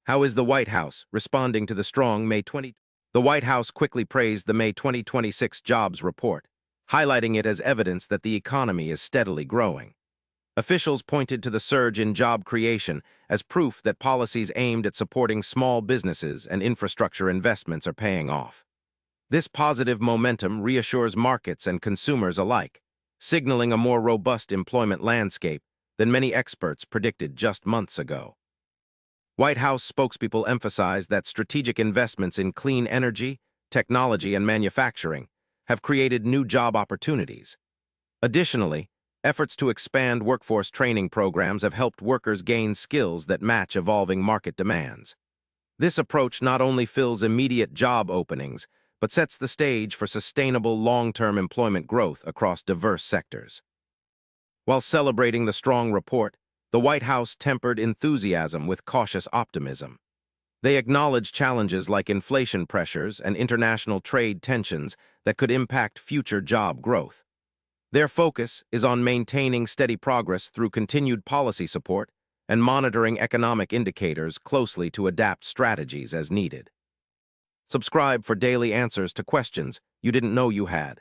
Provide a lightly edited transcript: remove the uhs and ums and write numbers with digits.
How is the White House responding to the strong May 20? The White House quickly praised the May 2026 jobs report, highlighting it as evidence that the economy is steadily growing. Officials pointed to the surge in job creation as proof that policies aimed at supporting small businesses and infrastructure investments are paying off. This positive momentum reassures markets and consumers alike, signaling a more robust employment landscape than many experts predicted just months ago. White House spokespeople emphasized that strategic investments in clean energy, technology, and manufacturing have created new job opportunities. Additionally, efforts to expand workforce training programs have helped workers gain skills that match evolving market demands. This approach not only fills immediate job openings, but sets the stage for sustainable long-term employment growth across diverse sectors. While celebrating the strong report, the White House tempered enthusiasm with cautious optimism. They acknowledged challenges like inflation pressures and international trade tensions that could impact future job growth. Their focus is on maintaining steady progress through continued policy support and monitoring economic indicators closely to adapt strategies as needed. Subscribe for daily answers to questions you didn't know you had.